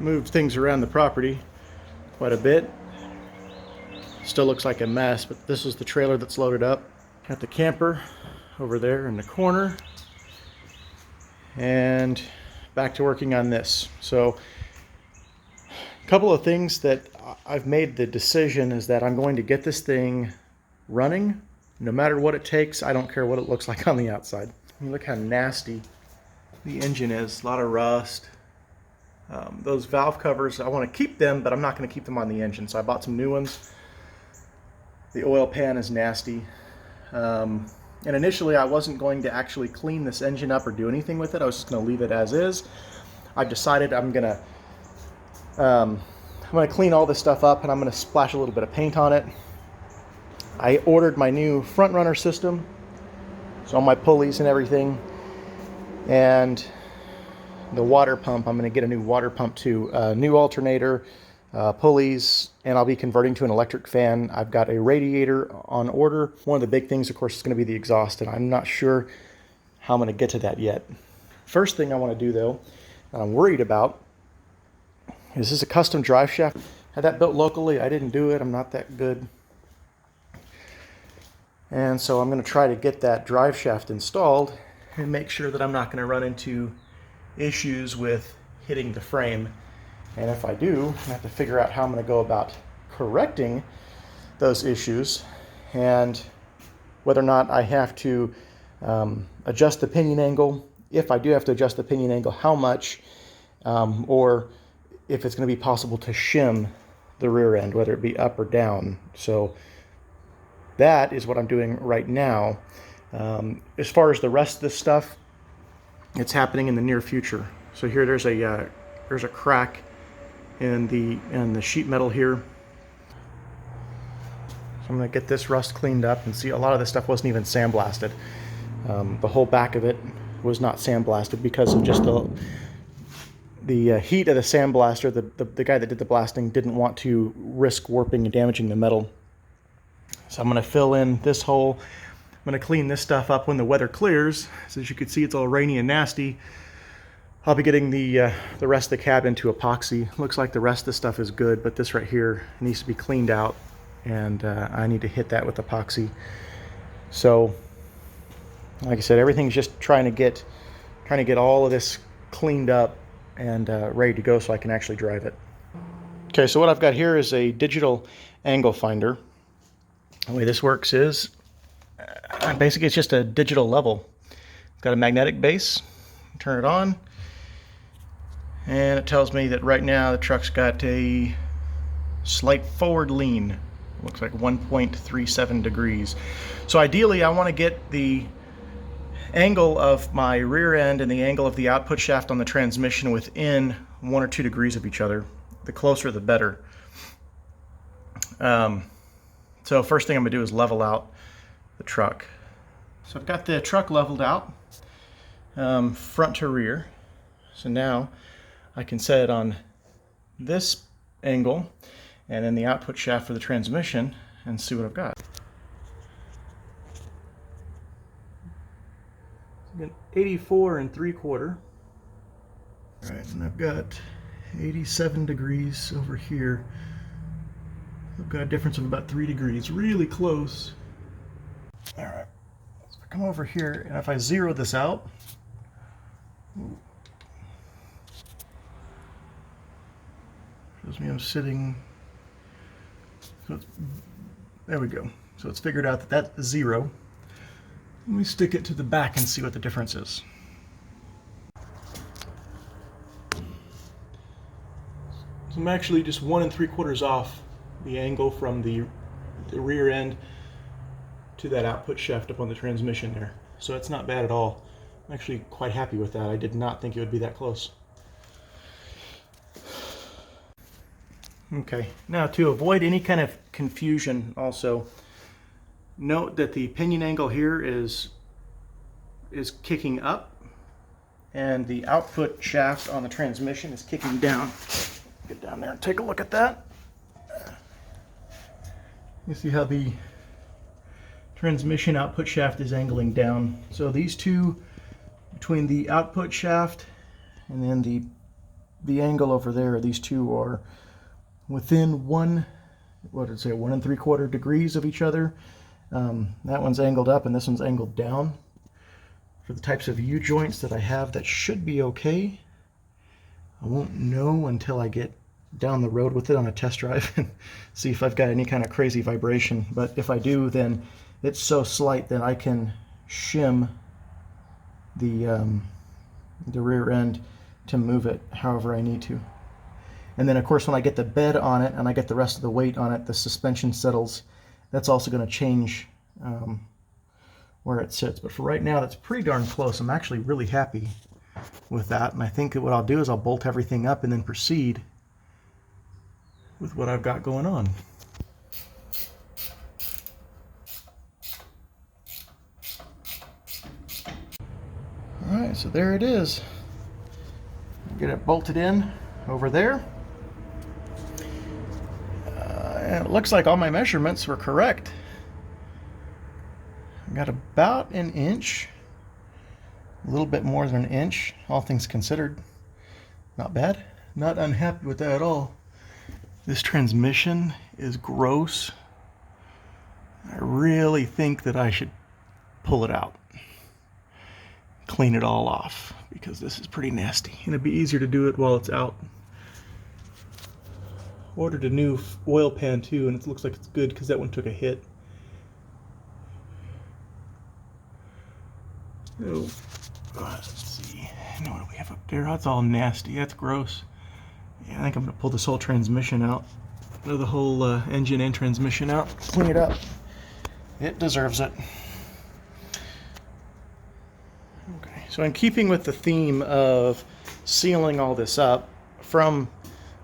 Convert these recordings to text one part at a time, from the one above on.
moved things around the property quite a bit. Still looks like a mess, but this is the trailer that's loaded up. Got the camper over there in the corner. And back to working on this. So a couple of things that I've made the decision is that I'm going to get this thing running no matter what it takes. I don't care what it looks like on the outside. I mean, look how nasty the engine is. A lot of rust. Those valve covers, I want to keep them, but I'm not going to keep them on the engine. So I bought some new ones. The oil pan is nasty. And initially I wasn't going to actually clean this engine up or do anything with it. I was just going to leave it as is. I've decided I'm going to clean all this stuff up, and I'm going to splash a little bit of paint on it. I ordered my new front runner system, so all my pulleys and everything, and the water pump. I'm going to get a new water pump too, new alternator, pulleys, and I'll be converting to an electric fan. I've got a radiator on order. One of the big things, of course, is going to be the exhaust, and I'm not sure how I'm going to get to that yet. First thing I want to do, though, that I'm worried about, is this is a custom drive shaft. Had that built locally. I didn't do it. I'm not that good. And so I'm going to try to get that drive shaft installed and make sure that I'm not going to run into issues with hitting the frame. And if I do, I have to figure out how I'm going to go about correcting those issues, and whether or not I have to adjust the pinion angle. If I do have to adjust the pinion angle, how much, or if it's going to be possible to shim the rear end, whether it be up or down. So that is what I'm doing right now. As far as the rest of this stuff, it's happening in the near future. So here there's a crack in the sheet metal here. So I'm going to get this rust cleaned up, and see a lot of this stuff wasn't even sandblasted. The whole back of it was not sandblasted because of just the heat of the sandblaster. The guy that did the blasting didn't want to risk warping and damaging the metal. So I'm going to fill in this hole. I'm going to clean this stuff up when the weather clears. So as you can see, it's all rainy and nasty. I'll be getting the rest of the cabin to epoxy. Looks like the rest of the stuff is good, but this right here needs to be cleaned out, and I need to hit that with epoxy. So, like I said, everything's just trying to get all of this cleaned up and ready to go so I can actually drive it. Okay, so what I've got here is a digital angle finder. The way this works is basically it's just a digital level. It's got a magnetic base. Turn it on, and it tells me that right now the truck's got a slight forward lean. Looks like 1.37 degrees. So ideally I want to get the angle of my rear end and the angle of the output shaft on the transmission within 1 or 2 degrees of each other. The closer the better. So first thing I'm going to do is level out the truck. So I've got the truck leveled out, front to rear. So now I can set it on this angle and then the output shaft for the transmission and see what I've got. I've got 84 3/4. All right, and I've got 87 degrees over here. I've got a difference of about 3 degrees, really close. All right, so I come over here, and if I zero this out, shows me I'm sitting, so there we go. So it's figured out that that's 0. Let me stick it to the back and see what the difference is. So I'm actually just 1 3/4 off the angle from the rear end to that output shaft up on the transmission there. So it's not bad at all. I'm actually quite happy with that. I did not think it would be that close. Okay, now to avoid any kind of confusion also, note that the pinion angle here is kicking up, and the output shaft on the transmission is kicking down. Get down there and take a look at that. You see how the transmission output shaft is angling down. So these two, between the output shaft and then the the angle over there, these two are within one, what did it say, 1 3/4 degrees of each other. That one's angled up and this one's angled down. For the types of U-joints that I have, that should be okay. I won't know until I get down the road with it on a test drive and see if I've got any kind of crazy vibration. But if I do, then it's so slight that I can shim the rear end to move it however I need to. And then of course when I get the bed on it and I get the rest of the weight on it, the suspension settles. That's also going to change where it sits. But for right now, that's pretty darn close. I'm actually really happy with that. And I think that what I'll do is I'll bolt everything up and then proceed with what I've got going on. All right, so there it is. Get it bolted in over there. And it looks like all my measurements were correct. I got about an inch, a little bit more than an inch, all things considered. Not bad. Not unhappy with that at all. This transmission is gross. I really think that I should pull it out, clean it all off, because this is pretty nasty. And it'd be easier to do it while it's out. Ordered a new oil pan too, and it looks like it's good because that one took a hit. Oh, let's see. Now what do we have up there? That's all nasty. That's gross. Yeah, I think I'm gonna pull this whole transmission out. The whole engine and transmission out. Clean it up. It deserves it. Okay, so in keeping with the theme of sealing all this up, from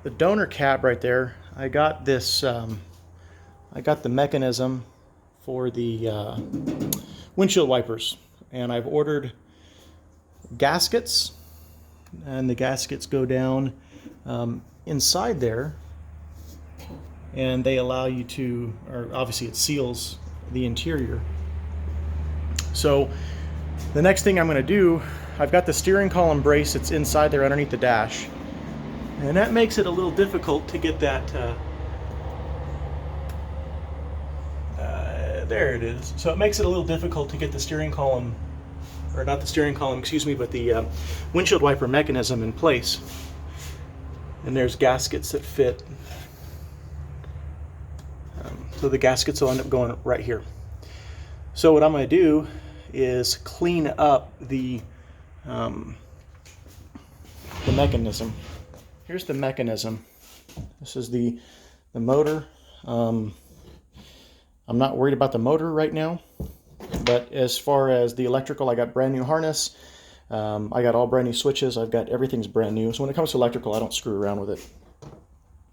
the donor cap right there, I got this, I got the mechanism for the windshield wipers, and I've ordered gaskets, and the gaskets go down inside there, and they allow you to, or obviously it seals the interior. So the next thing I'm going to do, I've got the steering column brace that's inside there underneath the dash. And that makes it a little difficult to get that, there it is. So it makes it a little difficult to get the steering column, or not the steering column, excuse me, but the windshield wiper mechanism in place. And there's gaskets that fit. So the gaskets will end up going right here. So what I'm going to do is clean up the mechanism. Here's the mechanism. This is the motor. I'm not worried about the motor right now, but as far as the electrical, I got brand new harness. I got all brand new switches. I've got everything's brand new. So when it comes to electrical, I don't screw around with it.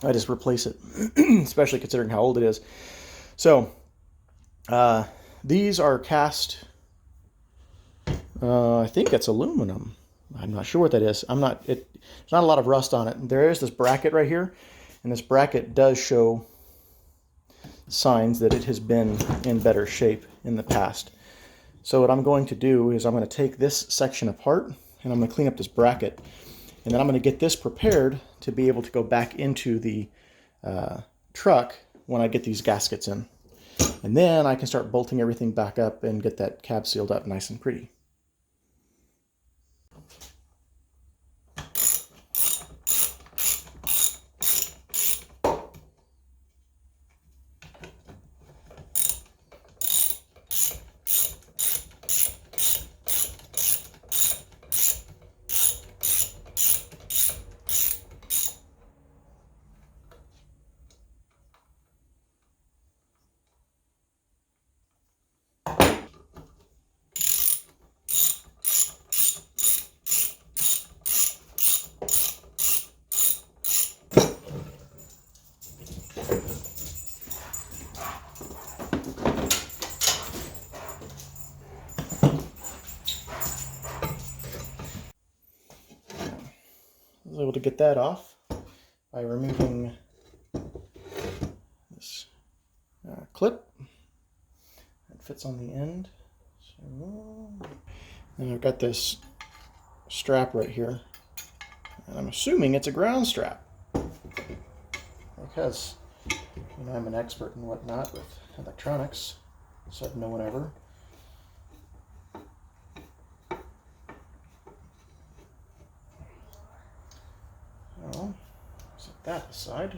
I just replace it, especially considering how old it is. So these are cast. I think it's aluminum. I'm not sure what that is. There's not a lot of rust on it. There is this bracket right here, and this bracket does show signs that it has been in better shape in the past. So what I'm going to do is I'm going to take this section apart, and I'm going to clean up this bracket, and then I'm going to get this prepared to be able to go back into the truck when I get these gaskets in. And then I can start bolting everything back up and get that cab sealed up nice and pretty. I was able to get that off by removing this clip that fits on the end. So, and I've got this strap right here. And I'm assuming it's a ground strap, because I'm an expert and whatnot with electronics, said no one ever. Well, set that aside.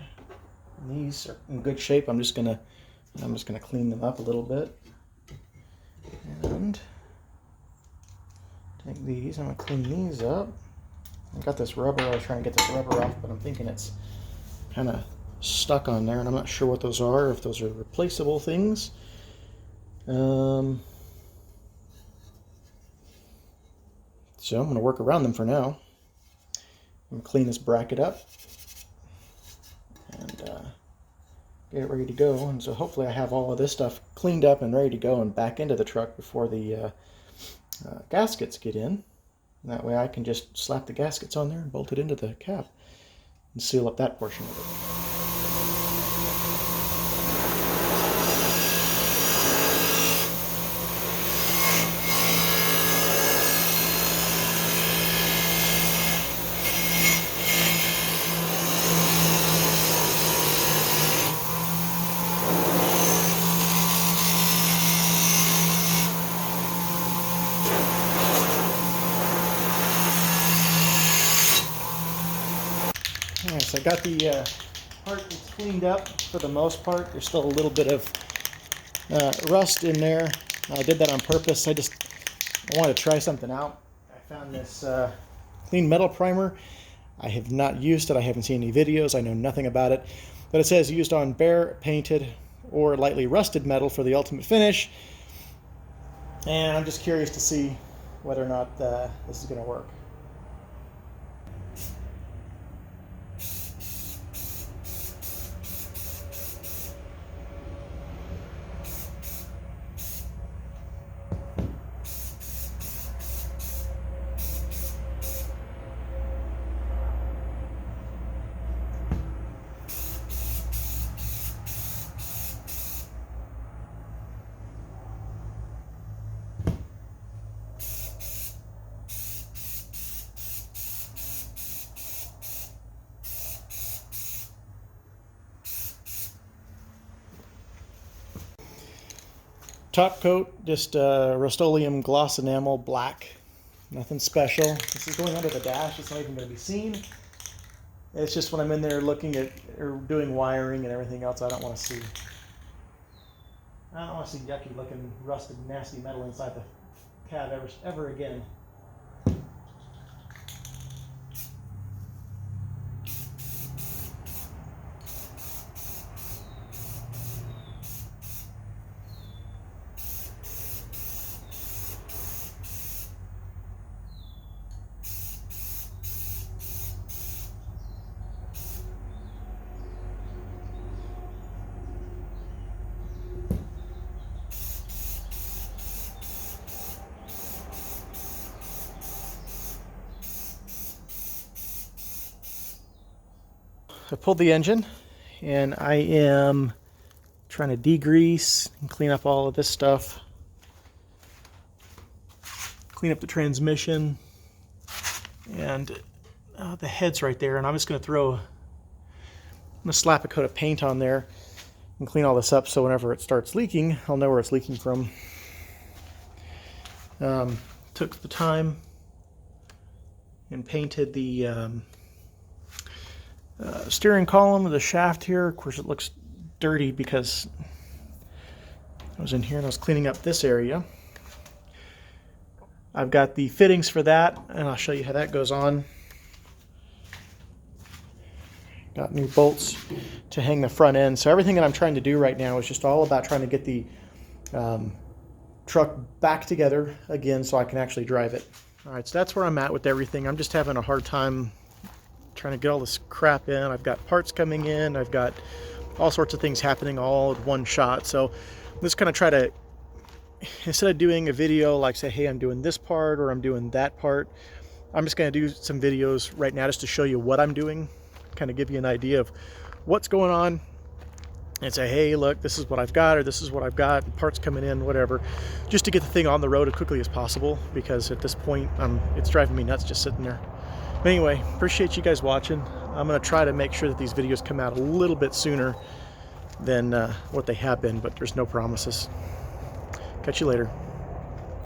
And these are in good shape. I'm just gonna clean them up a little bit. And take these. I'm gonna clean these up. I got this rubber. I was trying to get this rubber off, but I'm thinking it's kind of stuck on there, and I'm not sure what those are. If those are replaceable things. So I'm gonna work around them for now. I'm gonna clean this bracket up and get it ready to go. And so hopefully I have all of this stuff cleaned up and ready to go and back into the truck before the gaskets get in. And that way I can just slap the gaskets on there and bolt it into the cab and seal up that portion of it. Alright, so I got the part that's cleaned up for the most part. There's still a little bit of rust in there. I did that on purpose. I wanted to try something out. I found this clean metal primer. I have not used it. I haven't seen any videos. I know nothing about it. But it says used on bare, painted, or lightly rusted metal for the ultimate finish. And I'm just curious to see whether or not this is going to work. Top coat, just Rust-Oleum gloss enamel, black. Nothing special. This is going under the dash. It's not even going to be seen. It's just when I'm in there looking at or doing wiring and everything else, I don't want to see. I don't want to see yucky looking, rusted, nasty metal inside the cab ever again. I pulled the engine and I am trying to degrease and clean up all of this stuff. Clean up the transmission and the head's right there, and I'm just going to slap a coat of paint on there and clean all this up so whenever it starts leaking, I'll know where it's leaking from. Took the time and painted the steering column of the shaft here. Of course it looks dirty because I was in here and I was cleaning up this area. I've got the fittings for that and I'll show you how that goes on. Got new bolts to hang the front end. So everything that I'm trying to do right now is just all about trying to get the truck back together again so I can actually drive it. Alright, so that's where I'm at with everything. I'm just having a hard time trying to get all this crap in. I've got parts coming in. I've got all sorts of things happening all at one shot. So I'm just kind of try to, instead of doing a video like say, hey, I'm doing this part or I'm doing that part, I'm just going to do some videos right now just to show you what I'm doing, kind of give you an idea of what's going on and say, hey, look, this is what I've got, or this is what I've got, parts coming in, whatever, just to get the thing on the road as quickly as possible, because at this point, it's driving me nuts just sitting there. Anyway, appreciate you guys watching. I'm going to try to make sure that these videos come out a little bit sooner than what they have been, but there's no promises. Catch you later.